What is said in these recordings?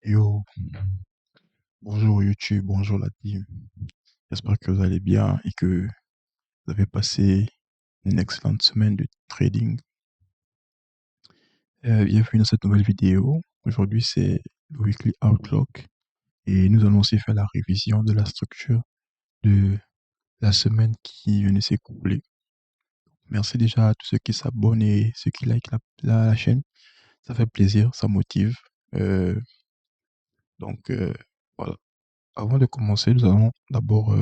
Yo, bonjour YouTube, bonjour la team. J'espère que vous allez bien et que vous avez passé une excellente semaine de trading. Bienvenue dans cette nouvelle vidéo. Aujourd'hui, c'est le Weekly Outlook et nous allons aussi faire la révision de la structure de la semaine qui vient de s'écouler. Merci déjà à tous ceux qui s'abonnent et ceux qui likent la chaîne. Ça fait plaisir, ça motive. Euh, voilà. Avant de commencer, nous allons d'abord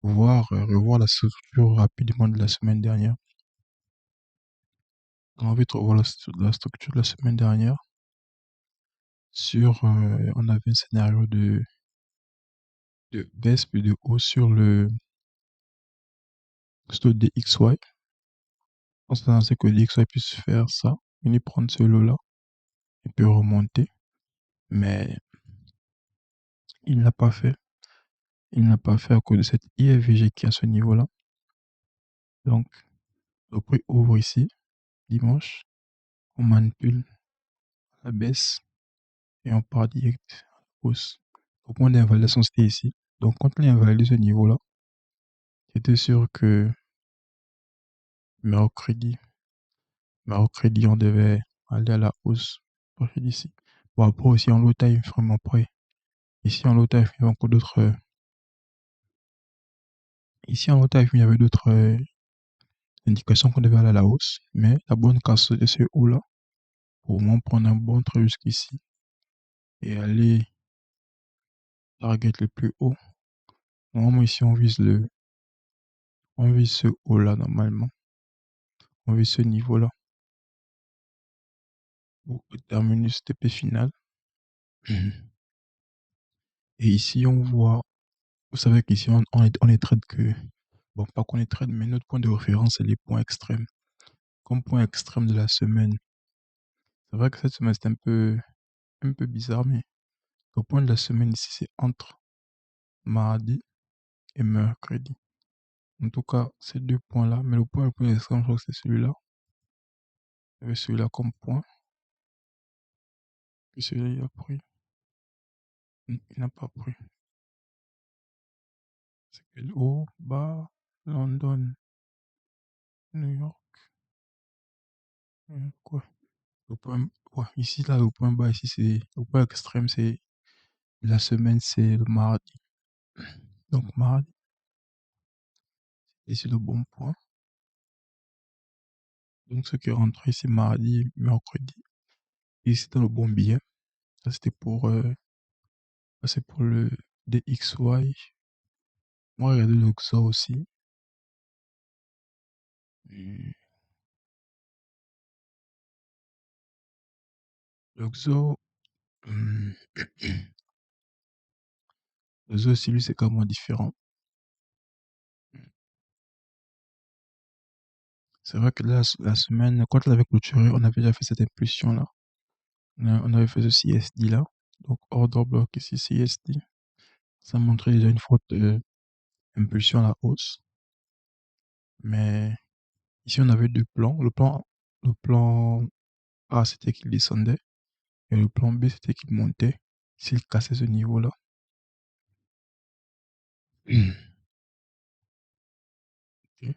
revoir la structure rapidement de la semaine dernière. On a envie de revoir la structure de la semaine dernière. On avait un scénario de baisse puis de hausse sur le stock DXY. On s'attendait que le DXY puisse faire ça, venir prendre ce lot-là et puis remonter. Mais il ne l'a pas fait. Il ne l'a pas fait à cause de cette IFVG qui est à ce niveau-là. Donc, le prix ouvre ici, dimanche. On manipule la baisse et on part direct à la hausse. Au point d'invalidation, c'était ici. Donc, quand il a invalidé ce niveau-là, j'étais sûr que mercredi, on devait aller à la hausse. Ici. Bon, après aussi, en low time, vraiment prêt. Ici, en low time, il y avait encore d'autres. Ici, en low time, il y avait d'autres indications qu'on devait aller à la hausse. Mais la bonne casse de ce haut-là, pour au moins prendre un bon trait jusqu'ici et aller target le plus haut. Normalement, ici, on vise ce haut-là, normalement. On vise ce niveau-là. Pour terminer ce TP final. Et ici, on voit, vous savez qu'ici, on est trade que, bon, pas qu'on est trade, mais notre point de référence, c'est les points extrêmes. Comme point extrême de la semaine. C'est vrai que cette semaine, c'est un peu bizarre, mais le point de la semaine ici, c'est entre mardi et mercredi. En tout cas, ces deux points-là, mais le point le plus extrême, je crois que c'est celui-là. Il y avait celui-là comme point. Et celui-là, il a pris. Il n'a pas pris. C'est quel haut, bas, London, New York. Quoi? Le point, ouais, ici, là, le point bas, ici, c'est le point extrême, c'est la semaine, c'est le mardi. Donc, mardi, et c'est le bon point. Donc, ce qui est rentré, c'est mardi, mercredi. Et c'était le bon billet. Ça, c'était c'est pour le DXY. Moi, regardez le XO aussi. Et le XO, le XO aussi, lui, c'est quand même différent. C'est vrai que là, la semaine, quand on avait clôturé, on avait déjà fait cette impulsion-là. On avait fait ce CSD-là. Donc, order block ici, CSD. Ça montrait déjà une forte impulsion à la hausse. Mais ici, on avait deux plans. Le plan A, c'était qu'il descendait. Et le plan B, c'était qu'il montait. S'il cassait ce niveau-là. Ok.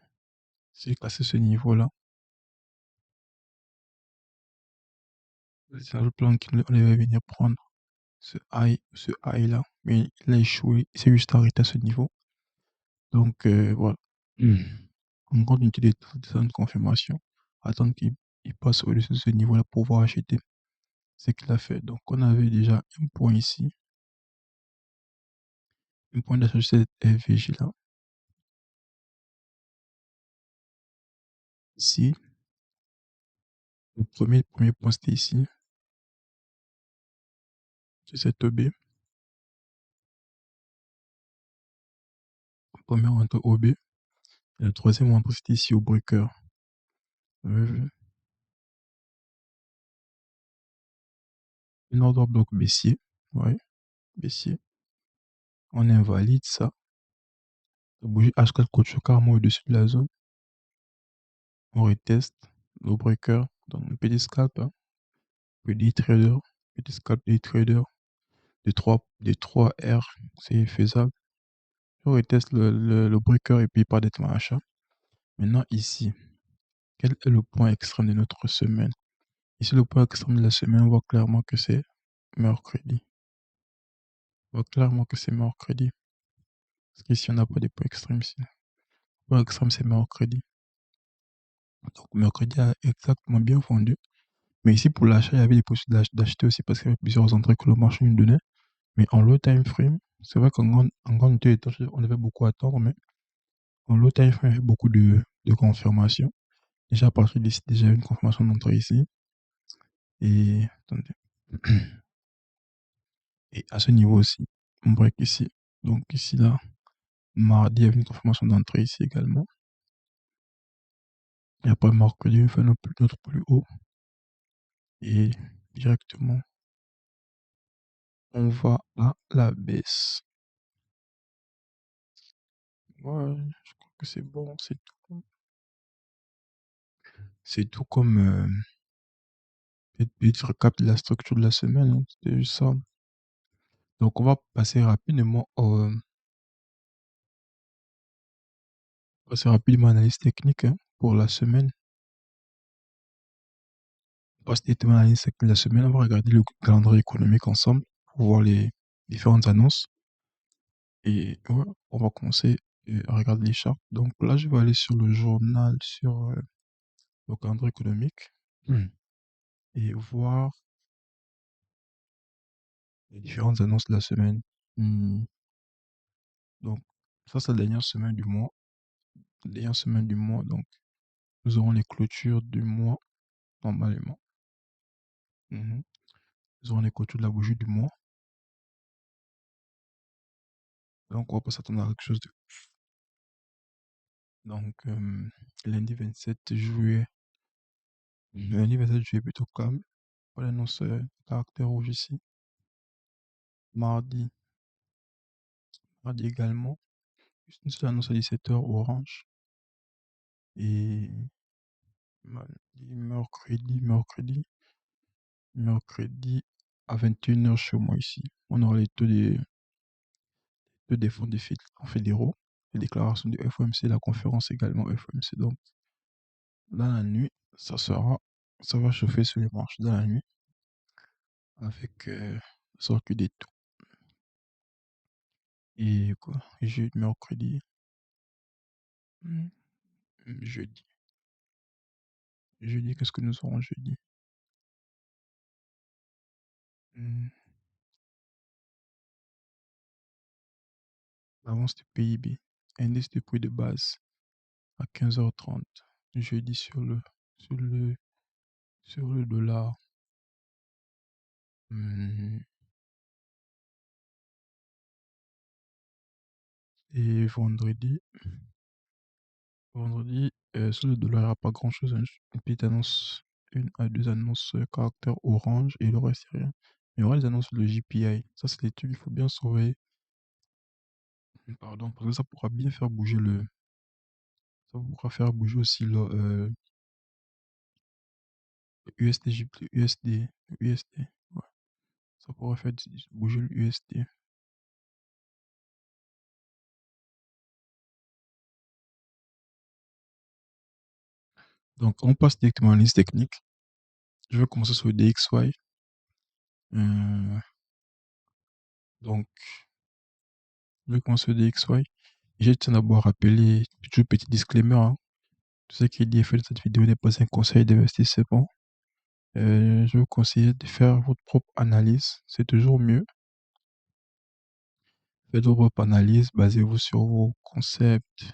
S'il cassait ce niveau-là. C'est le plan qu'on devait venir prendre. Ce high là. Mais il a échoué. Il s'est juste arrêté à ce niveau. Donc, voilà. On compte une petite de confirmation. Attendre qu'il passe au-dessus de ce niveau-là pour pouvoir acheter. C'est ce qu'il a fait. Donc, on avait déjà un point ici. Un point d'achat sur cette FVG là. Ici. Le premier point, c'était ici. C'est cette OB. Le premier entre OB. Et le troisième entre, c'était ici au breaker. Vous avez vu? Un order bloc baissier. Ouais. Baissier. On invalide ça. Ça bouge H4 coach carrément au-dessus de la zone. On reteste le breaker. Donc, un petit scalp. Hein. Petit trader. des scalps day traders, des trois R, c'est faisable. Je reteste le breaker et puis pas d'être dans achat. Maintenant, ici, quel est le point extrême de notre semaine? Ici, le point extrême de la semaine, on voit clairement que c'est mercredi. On voit clairement que c'est mercredi. Parce qu'ici, on n'a pas de point extrême ici. Le point extrême, c'est mercredi. Donc, mercredi a exactement bien fondu. Mais ici, pour l'achat, il y avait des possibilités d'acheter aussi parce qu'il y avait plusieurs entrées que le marché nous donnait. Mais en low time frame, c'est vrai qu'en grande utilité, on devait beaucoup attendre, mais en low time frame, il y avait beaucoup de confirmations. Déjà, à partir d'ici, déjà une confirmation d'entrée ici. Et, attendez. Et à ce niveau aussi, on break ici. Donc ici, là, mardi, il y avait une confirmation d'entrée ici également. Et après, mercredi, on fait notre plus haut. Et directement, on va à la baisse. Ouais, je crois que c'est bon, c'est tout. C'est tout comme petit récap de la structure de la semaine, hein, c'était juste ça. Donc on va passer rapidement à l'analyse technique, hein, pour la semaine. On passe directement à l'analyse technique de la semaine, on va regarder le calendrier économique ensemble pour voir les différentes annonces. Et ouais, on va commencer à regarder les charts. Donc là, je vais aller sur le journal, sur le calendrier économique. Et voir les différentes annonces de la semaine. Hmm. Donc, ça, c'est la dernière semaine du mois. La dernière semaine du mois, donc, nous aurons les clôtures du mois, normalement. Mhm. Nous aurons les clôtures de la bougie du mois. Donc, on va pas s'attendre à quelque chose de... Donc, lundi 27 juillet. Lundi 27 juillet, plutôt calme. On annonce caractère rouge ici. Mardi. Mardi également. Juste une seule annonce à 17h, orange. Et mercredi à 21h chez moi ici. On aura les taux des fonds des fédéraux, les déclarations du FOMC, la conférence également FOMC. Donc, dans la nuit, ça va chauffer sur les marchés dans la nuit avec circuit des taux. Et quoi? Mercredi, hmm, jeudi. Jeudi, qu'est-ce que nous aurons jeudi? Hmm, L'avance du PIB, indice de prix de base à 15h30. Jeudi sur le, sur le dollar. Hmm, Et vendredi, sur le dollar, il n'y aura pas grand-chose, hein. Une petite annonce, une à deux annonces caractère orange et le reste, c'est rien. Mais il y aura les annonces sur le JPI. Ça, c'est des trucs qu'il faut bien surveiller. Pardon, parce que ça pourra bien faire bouger ça pourra faire bouger aussi le USD. Ouais. Ça pourra faire bouger le USD. Donc, on passe directement à la liste technique. Je vais commencer sur le DXY. Euh, donc, je vais commencer sur le DXY. Je tiens d'abord à rappeler, toujours petit disclaimer, hein. Tout ce qui est dit et fait dans cette vidéo n'est pas un conseil d'investissement. Je vous conseille de faire votre propre analyse. C'est toujours mieux. Faites votre propre analyse, basez-vous sur vos concepts.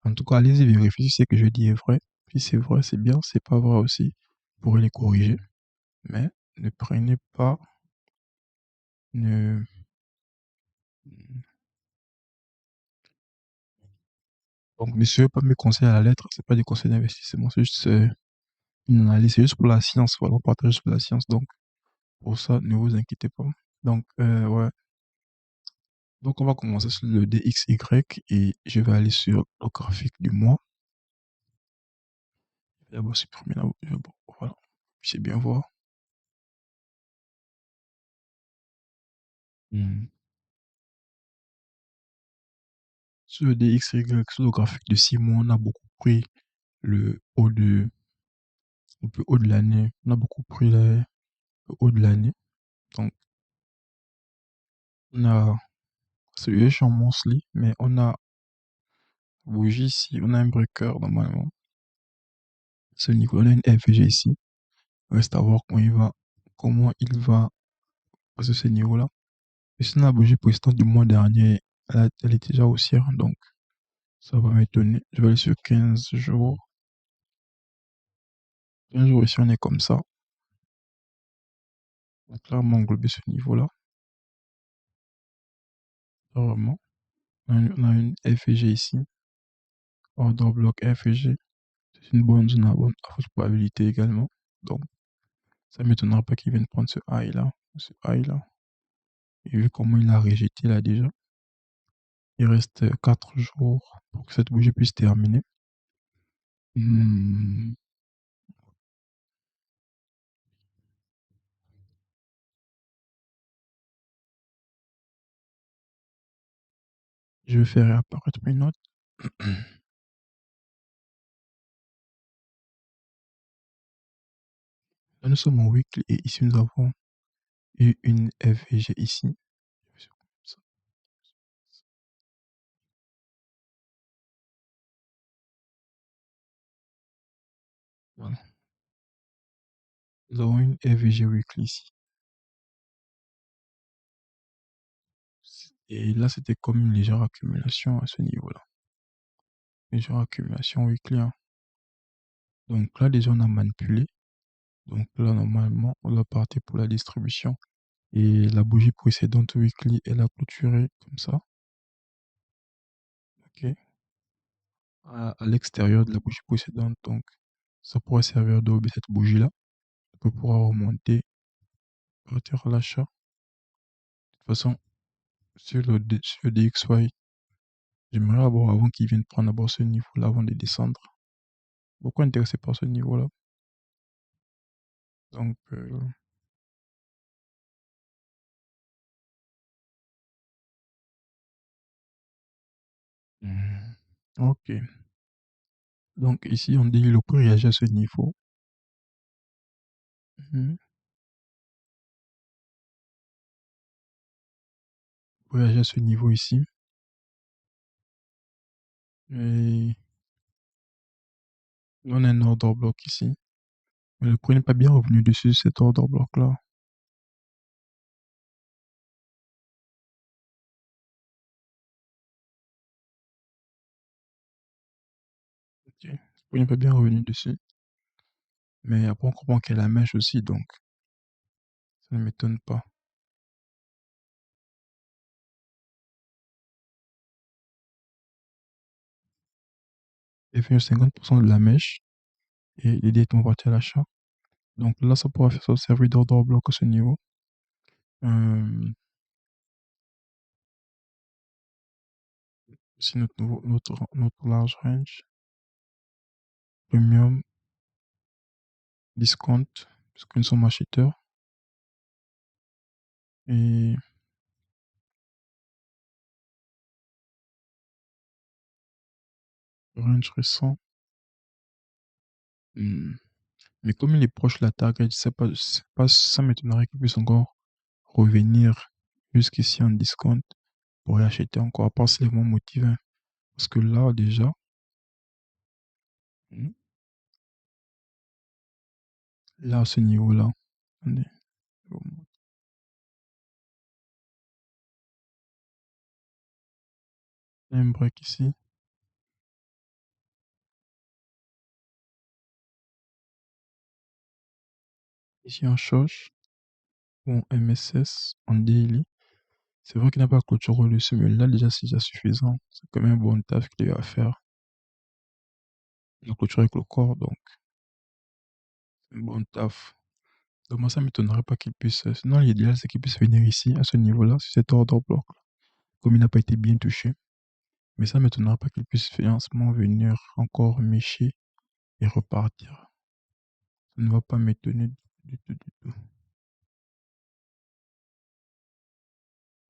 En tout cas, allez-y vérifier si ce que je dis est vrai. Si c'est vrai, c'est bien. C'est pas vrai aussi, vous pourrez les corriger. Mais ne prenez pas, ne, donc ne suivez pas mes conseils à la lettre. C'est pas des conseils d'investissement. C'est juste une analyse. C'est juste pour la science. Voilà, on partage sur la science. Donc, pour ça, ne vous inquiétez pas. Donc, ouais. Donc, on va commencer sur le DXY et je vais aller sur le graphique du mois. Je vais d'abord supprimer là. Bon, voilà. Vous puissiez bien voir. Mmh. Sur le DXY, sur le graphique de 6 mois, on a beaucoup pris le haut le plus haut de l'année. On a beaucoup pris le haut de l'année. Donc, on a celui en monthly, mais on a bougie ici, on a un breaker normalement. Ce niveau, on a une FG ici. Reste à voir comment il va passer ce niveau-là. Et sinon, la bougie précédente du mois dernier, elle est déjà haussière, donc ça va m'étonner. Je vais aller sur 15 jours. 15 jours ici, on est comme ça. On va clairement englober ce niveau-là. Vraiment. On a une FG ici. Order block FG. C'est une bonne zone à forte probabilité également. Donc, ça ne m'étonnera pas qu'il vienne prendre ce high là. Ce high là. Et vu comment il a rejeté là déjà. Il reste 4 jours pour que cette bougie puisse terminer. Hmm. Je vais faire réapparaître mes notes. Là, nous sommes en weekly et ici nous avons eu une FVG ici. Voilà. Nous avons une FVG weekly ici. Et là, c'était comme une légère accumulation à ce niveau-là. Légère accumulation weekly. Hein. Donc là, déjà, on a manipulé. Donc là, normalement, on doit partir pour la distribution. Et la bougie précédente weekly, elle a clôturé comme ça. Ok. À l'extérieur de la bougie précédente. Donc, ça pourrait servir de cette bougie-là. On peut pouvoir remonter, partir à l'achat. De toute façon, sur sur le DXY, j'aimerais avoir avant qu'ils viennent prendre d'abord ce niveau-là avant de descendre. Beaucoup intéressé par ce niveau-là. Donc, ok. Donc ici, on dit le prix réagit à ce niveau. Mhm. Le prix réagit à ce niveau ici. Et on a un order block ici. Mais le prix n'est pas bien revenu dessus cet order block-là. Ok. Le prix n'est pas bien revenu dessus. Mais après, on comprend qu'il y a la mèche aussi, donc ça ne m'étonne pas. Il fait 50% de la mèche et les directement parti à l'achat. Donc là, ça pourra faire servir d'order block à ce niveau. C'est notre large range. Premium, discount, parce que nous sommes acheteurs. Et range récent. Mais comme il est proche de la target, c'est pas, ça m'étonnerait qu'il puisse encore revenir jusqu'ici en discount pour y acheter encore, à part si les moins motivés. Parce que là, déjà, hmm, là, à ce niveau-là, attendez, il y a un break ici. Ici, en Shosh, ou en MSS, en daily. C'est vrai qu'il n'a pas clôturé le dessus, mais là, déjà, c'est déjà suffisant. C'est quand même un bon taf qu'il a à faire. Il a clôturé avec le corps, donc, c'est un bon taf. Donc, moi, ça m'étonnerait pas qu'il puisse. Sinon, l'idéal, c'est qu'il puisse venir ici, à ce niveau-là, sur cet order block. Comme il n'a pas été bien touché. Mais ça m'étonnera pas qu'il puisse finalement venir encore mécher et repartir. Ça ne va pas m'étonner du tout, du tout.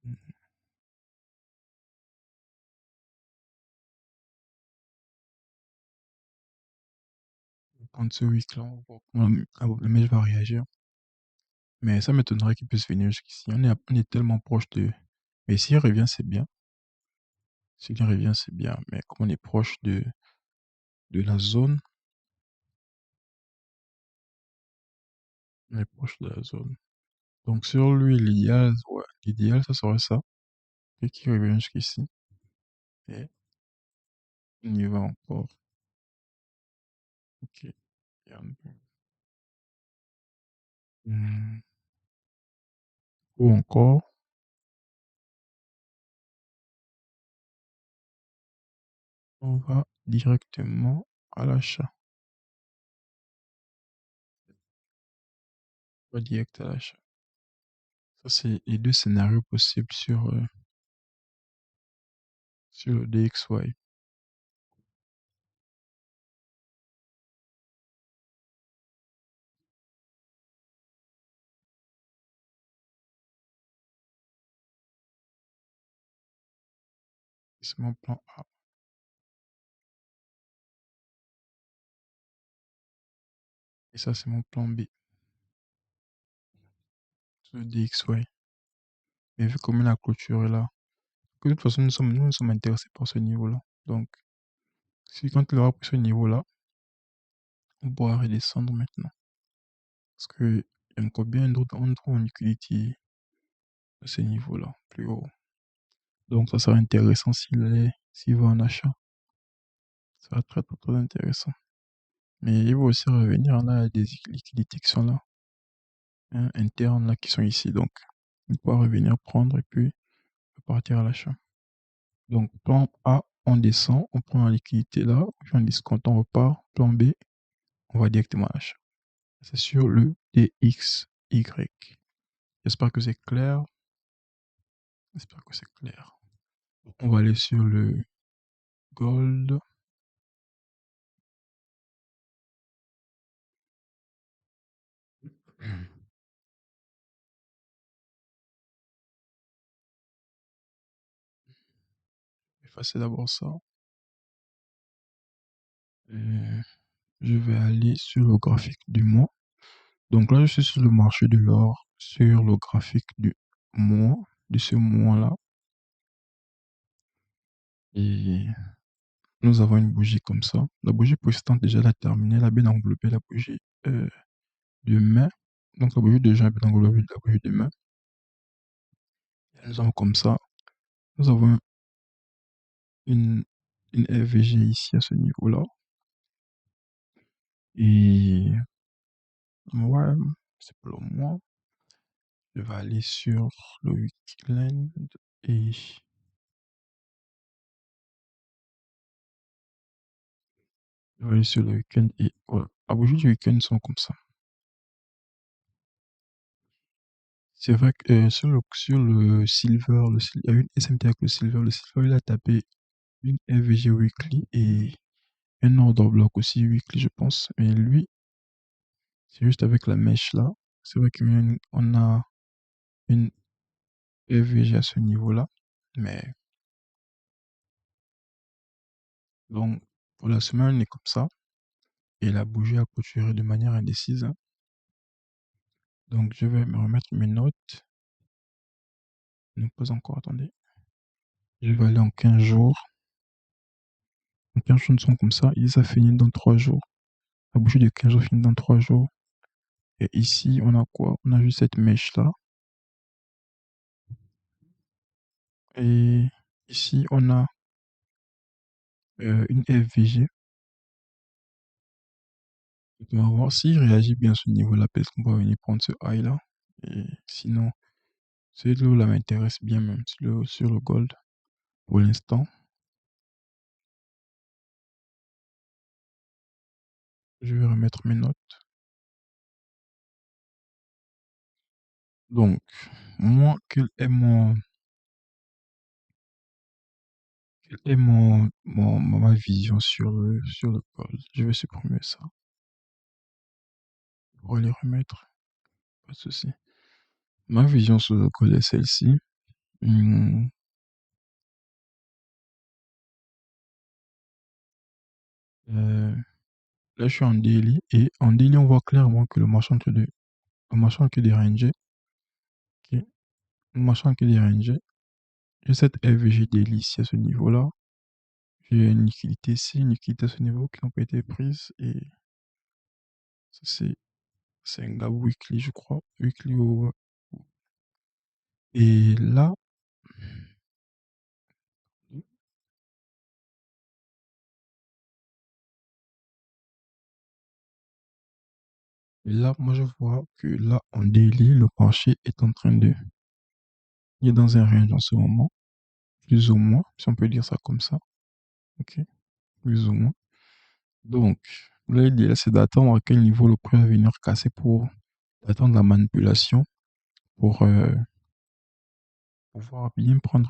Mmh. Prendre ce week-là, on va voir comment la mèche va réagir. Mais ça m'étonnerait qu'il puisse venir jusqu'ici. On est tellement proche de. Mais s'il revient, c'est bien. S'il revient, c'est bien. Mais comme on est proche de la zone, on est proche de la zone. Donc sur lui, l'idéal, ouais, l'idéal, ça serait ça. Et qu'il revienne jusqu'ici. Et on y va encore. Ok. Hmm. Ou encore, on va directement à l'achat. On va direct à l'achat. Ça, c'est les deux scénarios possibles sur le DXY. C'est mon plan A. Et ça, c'est mon plan B. Sur le DXY. Mais vu comme la clôture est là, que de toute façon, nous sommes intéressés par ce niveau-là. Donc, si quand il aura pris ce niveau-là, on pourra redescendre maintenant. Parce que il y a encore bien d'autres endroits en liquidity à ce niveau-là, plus haut. Donc, ça sera intéressant s'il va en achat. Ça va être très, très, très intéressant. Mais il va aussi revenir là, il y a des liquidités qui sont là, hein, internes là, qui sont ici. Donc, il pourra revenir prendre et puis partir à l'achat. Donc, plan A, on descend, on prend la liquidité là, puis on discount, on repart. Plan B, on va directement à l'achat. C'est sur le DXY. J'espère que c'est clair. J'espère que c'est clair. On va aller sur le gold. Effacer d'abord ça. Et je vais aller sur le graphique du mois. Donc là, je suis sur le marché de l'or, sur le graphique du mois, de ce mois-là. Et nous avons une bougie comme ça. La bougie précédente, déjà, elle a terminé. Elle a bien englobé la bougie de mai. Donc la bougie de juin a bien englobé la bougie de mai. Et nous avons comme ça. Nous avons une, une FVG ici à ce niveau-là. Et ouais, c'est pour le mois. Je vais aller sur le weekend et je vais aller sur le week-end et voilà. La bougie du week-end sont comme ça. C'est vrai que sur le silver, il y a une SMT avec le silver. Le silver, il a tapé une FVG weekly et un order block aussi weekly, je pense. Mais lui, c'est juste avec la mèche là. C'est vrai qu'on a une FVG à ce niveau-là. Mais donc, pour la semaine, on est comme ça. Et la bougie a clôturé de manière indécise, hein. Donc, je vais me remettre mes notes. Ne pas encore, attendez. Je vais aller en 15 jours. En 15 jours, nous sommes comme ça. Et ça finit dans 3 jours. La bougie de 15 jours finit dans 3 jours. Et ici, on a quoi? On a juste cette mèche-là. Et ici, on a une FVG. Donc, on va voir s'il réagit bien à ce niveau-là. Peut-être qu'on va venir prendre ce high-là. Et sinon, celui-là m'intéresse bien même sur le gold pour l'instant. Je vais remettre mes notes. Donc, moi, ma vision sur le gold? Je vais supprimer ça pour les remettre. Pas de souci. Ma vision sur le gold est celle-ci. Mmh, heu, là, je suis en daily et en daily, on voit clairement que le marchand que des rangers, OK, le marchand que des rangers. J'ai cette FVG daily ici à ce niveau-là. J'ai une liquidité ici, une liquidité à ce niveau qui n'ont pas été prises et ça c'est un gap weekly, je crois, weekly ou et là moi, je vois que là, en daily, le marché est en train de il est dans un range en ce moment, plus ou moins, si on peut dire ça comme ça, OK, plus ou moins. Donc là, l'idée, c'est d'attendre à quel niveau le prix va venir casser pour attendre la manipulation pour, pouvoir bien prendre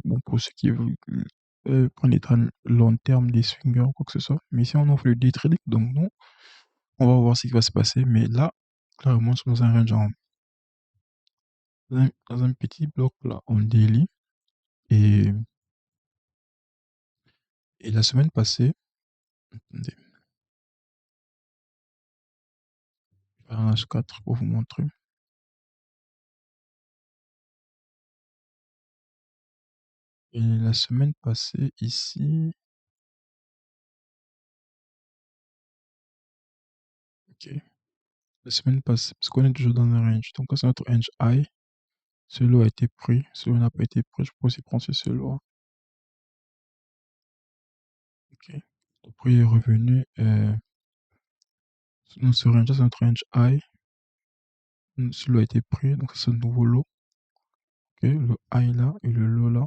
bon, pour ceux qui veulent, prendre des trades long terme, des swingers ou quoi que ce soit. Mais si on offre le day trading, donc non, on va voir ce qui va se passer. Mais là, clairement, nous sommes dans un range dans un petit bloc là, en daily. Et, et la semaine passée, attendez, je vais faire un H4 pour vous montrer. Et la semaine passée, ici, ok, la semaine passée, parce qu'on est toujours dans un range. Donc, là, c'est notre range high. Ce lot a été pris. Ce lot n'a pas été pris. Je peux aussi prendre ce lot. Ok. Le prix est revenu. Ce range, c'est notre range high. Ce lot a été pris. Donc, c'est ce nouveau lot. Ok. Le high là et le low là.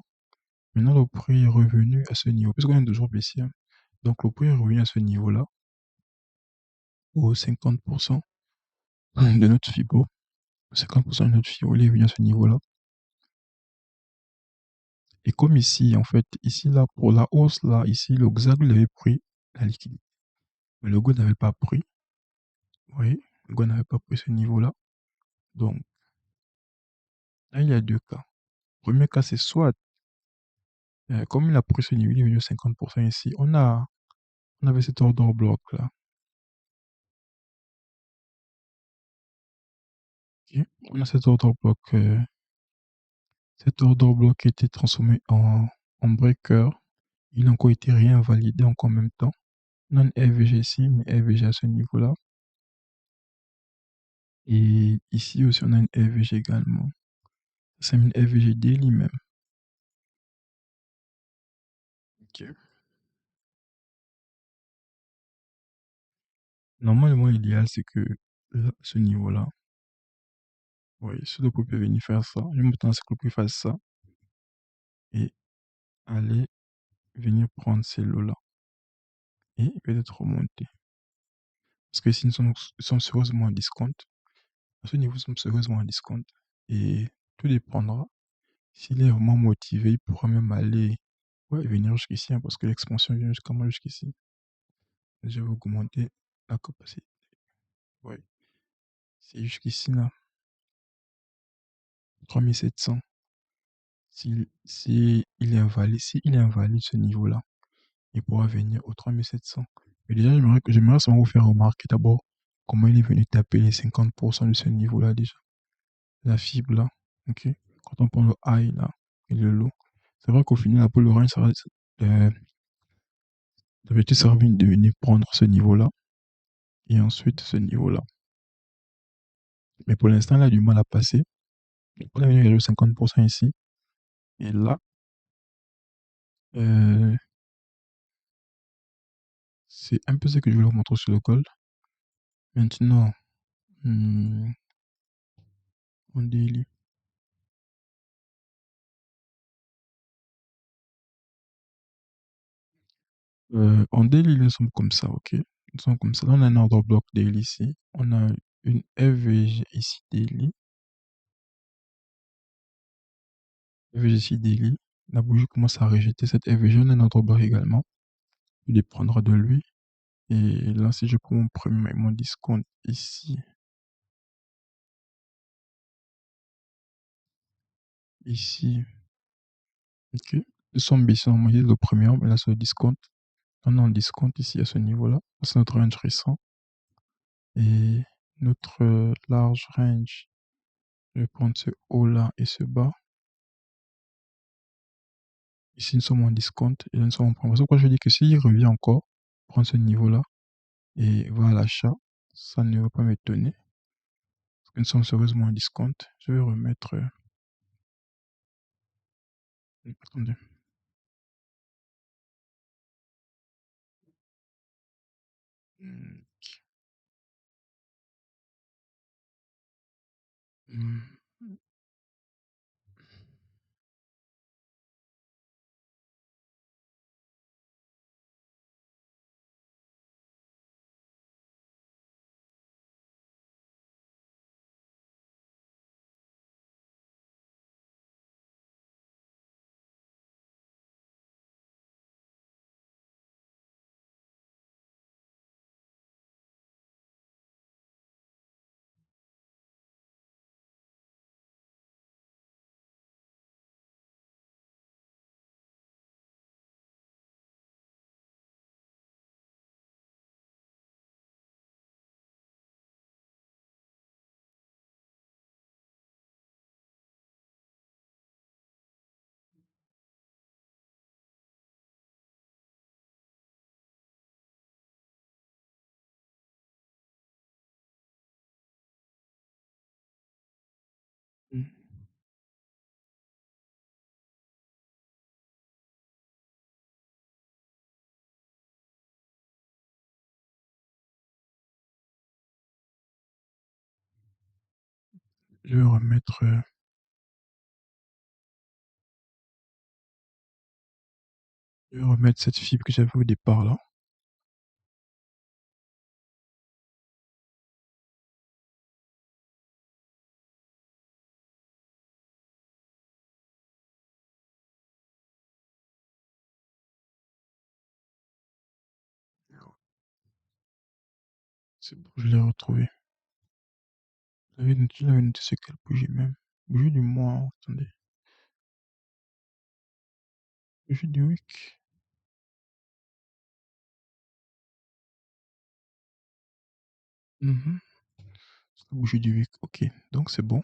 Maintenant, le prix est revenu à ce niveau. Puisqu'on est toujours baissier. Donc, le prix est revenu à ce niveau-là. Au 50% de notre FIBO. 50% de notre FIBO, il est venu à ce niveau-là. Et comme ici, en fait, ici, là, pour la hausse, là, ici, le XAG avait pris la liquidité. Mais le Go n'avait pas pris. Vous voyez, le Go n'avait pas pris ce niveau-là. Donc, là, il y a deux cas. Le premier cas, c'est soit, comme il a pris ce niveau, il est venu à 50% ici. On avait cet order bloc là. Ok. On a cet order bloc qui a été transformé en breaker. Il a encore été réinvalidé encore en même temps. On a une FVG ici, une FVG à ce niveau-là. Et ici aussi, on a une FVG également. C'est une FVG daily même. Ok. Normalement, l'idéal, c'est que là, ce niveau-là, oui, ce le peut venir faire ça. Je m'attends à ce que le peut fasse ça et aller venir prendre ces lots-là et peut-être remonter. Parce que si nous sommes sérieusement en discount, à ce niveau, nous sommes sérieusement en discount et tout dépendra. S'il est vraiment motivé, il pourra même aller, ouais, venir jusqu'ici, hein, parce que l'expansion vient jusqu'à moi jusqu'ici. Je vais augmenter la capacité. Ouais, c'est jusqu'ici là, 3700. Si il est invalide, ce niveau-là, il pourra venir au 3700. Mais déjà, j'aimerais seulement vous faire remarquer d'abord comment il est venu taper les 50% de ce niveau-là déjà. La fibre là, ok. Quand on prend le high là et le low, c'est vrai qu'au final, Apple Orange, l'objectif sera de venir prendre ce niveau-là et ensuite ce niveau-là. Mais pour l'instant, il a du mal à passer. On est venu à 50% ici. Et là, euh, c'est un peu ce que je voulais vous montrer sur le gold. Maintenant, hmm, on daily. En daily, nous sommes comme ça, ok? Nous sommes comme ça. Là, on a un order block daily ici. On a une FVG ici daily. FVG ici daily. La bougie commence à rejeter cette FVG. On a un order block également. Il dépendra de lui. Et là, si je prends mon premier, mon discount ici, Ici, ok. Nous sommes ici en moyenne le premium et là c'est le discount. On est en discount ici à ce niveau-là. C'est notre range récent. Et notre large range, je vais prendre ce haut-là et ce bas. Ici, nous sommes en discount et là, nous sommes en promo. C'est pourquoi je dis que s'il revient encore, prendre ce niveau-là et va à l'achat, ça ne va pas m'étonner. Parce que nous sommes sérieusement en discount. Je vais remettre. Attendez. Hmm, hmm, hmm. Je vais remettre. Je vais remettre cette fibre que j'avais au départ là. C'est bon, je l'ai retrouvé. Je l'avais noté sur quelle bougie même? Bougie du mois, attendez. Bougie du week. Mhm. C'est la bougie du week, ok. Donc c'est bon.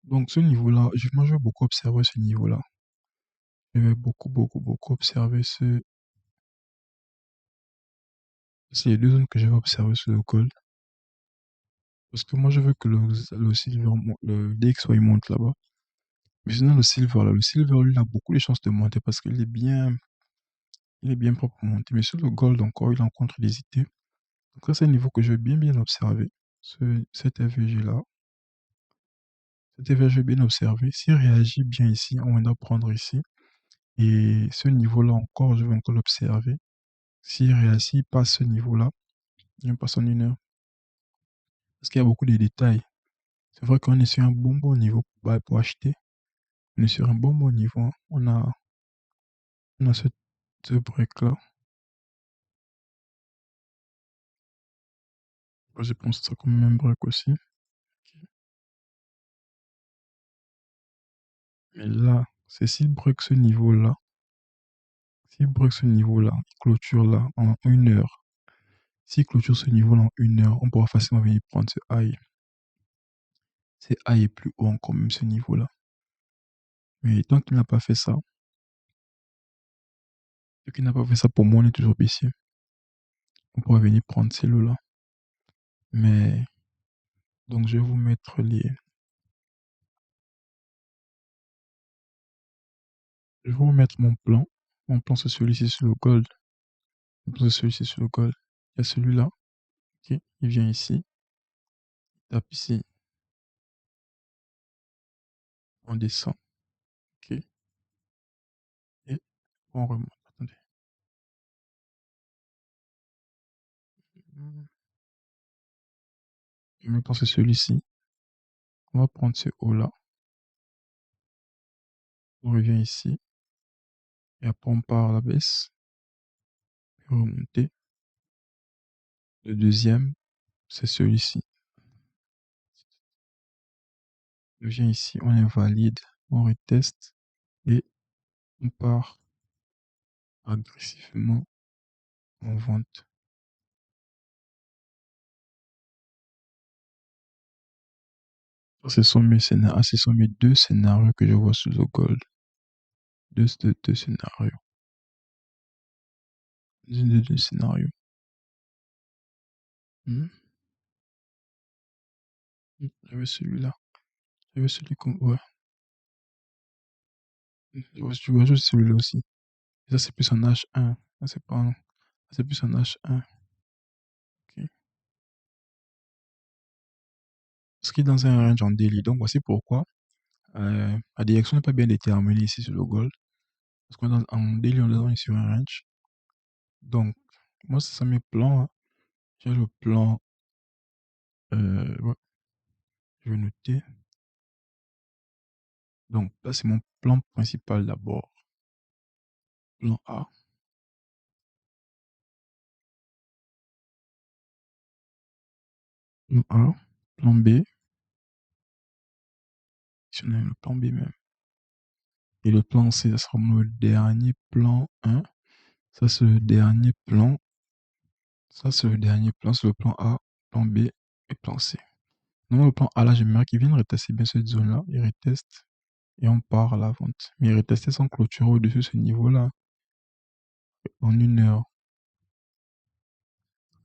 Donc ce niveau-là, moi je vais beaucoup observer ce niveau-là. Je vais beaucoup observer ce. C'est les deux zones que je vais observer sur le col. Parce que moi je veux que le silver, le DXY monte là-bas. Mais sinon le silver lui il a beaucoup de chances de monter parce il est bien propre pour monter. Mais sur le gold encore, il rencontre des idées. Donc ça c'est un niveau que je vais bien observer. Cet FVG là. Cet FVG, je vais bien observer. S'il réagit bien ici, on va prendre ici. Et ce niveau-là encore, je vais encore l'observer. S'il réussit, il passe ce niveau-là, il passe en 1 heure. Parce qu'il y a beaucoup de détails. C'est vrai qu'on est sur un bon niveau pour acheter. On est sur un bon niveau, hein. On a ce break-là. Je pense que ça comme un break aussi. Mais là, c'est s'il break ce niveau-là, s'il break ce niveau-là, il clôture là en 1 heure. S'il clôture ce niveau-là en 1 heure, on pourra facilement venir prendre ce high. Ce high est plus haut encore, même ce niveau-là. Mais tant qu'il n'a pas fait ça, tant qu'il n'a pas fait ça, pour moi, on est toujours baissier. On pourra venir prendre ces lots-là. Mais, donc je vais vous mettre les. Je vais vous mettre mon plan. Mon plan, c'est celui-ci sur le gold. Mon plan, c'est celui-ci sur le gold. Il y a celui-là. Ok. Il vient ici. Il tape ici. On descend. Ok. Et on remonte. Attendez. Mon plan, c'est celui-ci. On va prendre ce haut-là. On revient ici. Et après, on part à la baisse. Et remonter. Le deuxième, c'est celui-ci. On vient ici, on invalide, on reteste et on part agressivement en vente. Ce sont mes deux scénarios que je vois sous le gold. Deux scénarios. Deux scénarios. Hmm. J'avais celui-là. J'avais celui comme. Ouais. Tu vois juste celui-là aussi. Et ça, c'est plus un H1. Ça, c'est pas un. C'est plus un H1. Ok. Ce qui est dans un range en daily. Donc, voici pourquoi la direction n'est pas bien déterminée ici sur le gold. Parce qu'en daily, on est sur un range. Donc, moi, c'est ça mes plans, hein. J'ai le plan. Ouais, je vais noter. Donc, là, c'est mon plan principal d'abord. Plan A. Plan A. Plan B. Si on a le plan B même. Et le plan C, ça sera le dernier plan 1. Ça, c'est le dernier plan. Ça, c'est le dernier plan. C'est le plan A, plan B et plan C. Non, le plan A, là, j'aimerais qu'il vienne retester bien cette zone-là. Il reteste et on part à la vente. Mais il retestait sans clôturer au-dessus de ce niveau-là en 1 heure.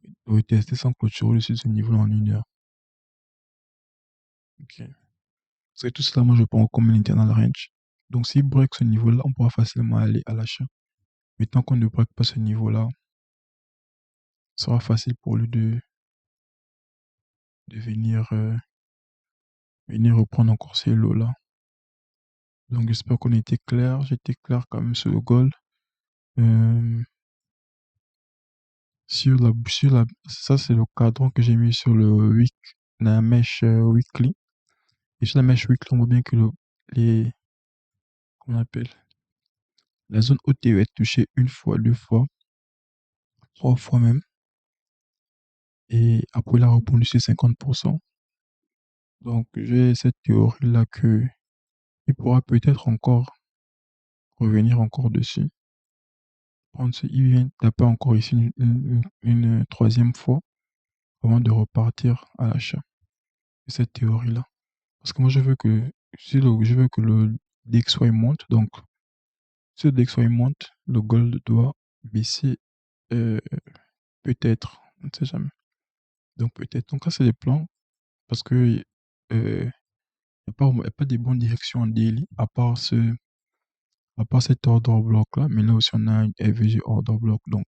Il retestait sans clôturer au-dessus de ce niveau-là en 1 heure. Ok. C'est tout cela, moi, je prends comme un internal range. Donc, s'il break ce niveau-là, on pourra facilement aller à l'achat. Mais tant qu'on ne break pas ce niveau-là, ce sera facile pour lui de venir reprendre encore ces lots-là. Donc, j'espère qu'on était clair. J'étais clair quand même sur le gold. Euh, ça, c'est le cadran que j'ai mis sur la mèche weekly. Et sur la mèche weekly, on voit bien que comment on appelle, la zone OTE est touchée une fois, deux fois, trois fois même. Et après, il a rebondi sur 50%. Donc, j'ai cette théorie-là que il pourra peut-être encore revenir encore dessus. Il vient taper encore ici une troisième fois avant de repartir à l'achat. C'est cette théorie-là. Parce que moi, je veux que le DXY monte. Donc, si le DXY monte, le gold doit baisser euh, peut-être. On ne sait jamais. Donc, peut-être. Donc, là, c'est les plans. Parce que il n'y a pas de bonnes directions en daily, à part cet order block là. Mais là aussi, on a un EVG order block. Donc,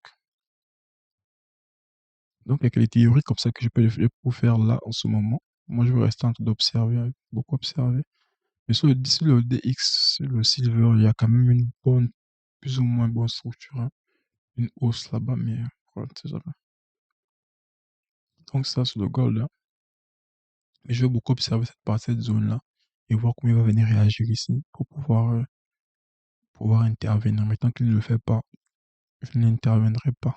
il y a que les théories comme ça que je peux faire là en ce moment. Moi, je vais rester en train d'observer, beaucoup observer. Mais sur le DX, le Silver, il y a quand même une bonne, plus ou moins bonne structure, hein. Une hausse là-bas, mais voilà, c'est jamais. Donc, ça, sur le Gold, hein. Mais je vais beaucoup observer cette zone-là et voir comment il va venir réagir ici pour pouvoir intervenir. Mais tant qu'il ne le fait pas, je n'interviendrai pas.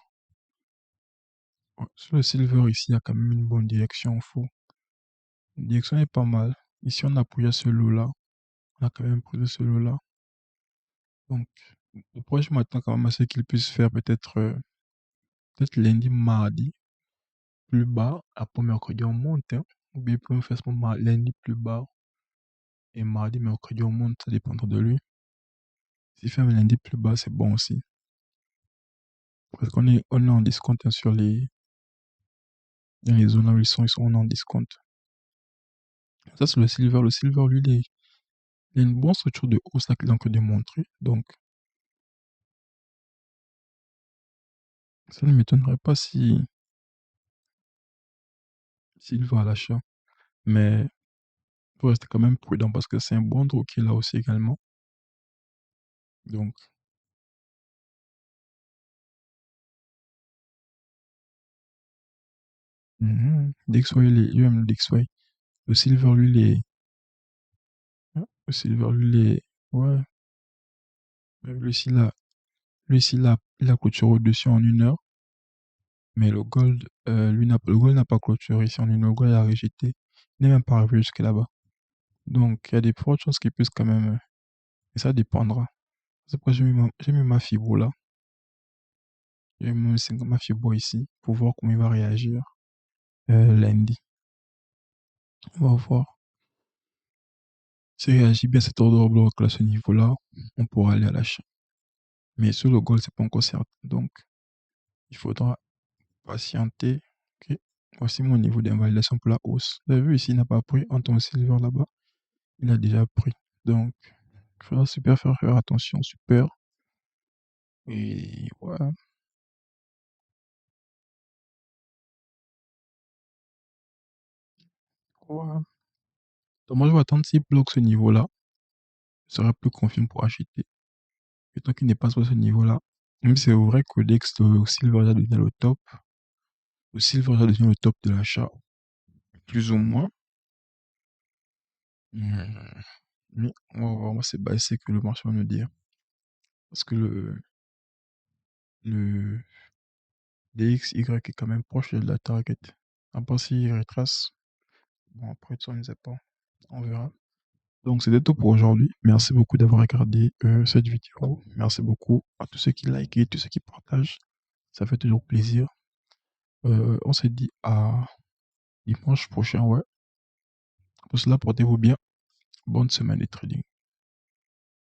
Ouais, sur le Silver, ici, il y a quand même une bonne direction. La direction est pas mal. Ici, on a appuyé ce lot-là. On a quand même pris ce lot-là. Donc, le projet, je m'attends quand même à ce qu'il puisse faire peut-être lundi, mardi, plus bas. Après, mercredi, on monte, hein. Ou bien, il peut me faire ce moment lundi plus bas. Et mardi, mercredi, on monte. Ça dépendra de lui. S'il fait un lundi plus bas, c'est bon aussi. Parce on est en discount, hein, dans les zones où ils sont en discount. Ça, c'est le silver. Le silver, lui, il a une bonne structure de hausse là qu'il a encore démontré. Donc, ça ne m'étonnerait pas s'il va à l'achat. Mais il faut rester quand même prudent parce que c'est un bon draw qu'il a aussi également. Donc, DXY, lui-même le DXY. Le silver, lui, le silver, ouais. Lui, il a clôturé au-dessus en 1 heure. Mais le gold, le gold n'a pas clôturé ici en 1 heure. Le gold a rejeté. Il n'est même pas arrivé jusque là-bas. Donc, il y a des fortes chances qu'il puisse quand même. Et ça dépendra. C'est pourquoi j'ai mis ma fibre là. J'ai mis ma fibre ici pour voir comment il va réagir lundi. On va voir. S'il réagit bien cet ordre bloc à ce niveau-là, on pourra aller à l'achat. Mais sur le gold, c'est pas encore certain. Donc, il faudra patienter. Ok. Voici mon niveau d'invalidation pour la hausse. Vous avez vu ici, il n'a pas pris en ton silver là-bas. Il a déjà pris. Donc, il faudra super faire attention. Super. Et voilà. Voilà. Donc, moi, je vais attendre s'il bloque ce niveau-là. Je serai plus confiant pour acheter. Et tant qu'il n'est pas sur ce niveau-là, même si c'est vrai que dès que le silver va devenir le top, le silver va devenir le top de l'achat, plus ou moins. Mais on va voir, moi c'est baissé que le marché va nous dire. Parce que le DXY est quand même proche de la target. À part s'il retrace. Bon, après ça, on ne sait pas. On verra. Donc c'était tout pour aujourd'hui. Merci beaucoup d'avoir regardé cette vidéo. Merci beaucoup à tous ceux qui likent et tous ceux qui partagent. Ça fait toujours plaisir. On se dit à dimanche prochain, ouais. Pour cela, portez-vous bien. Bonne semaine de trading.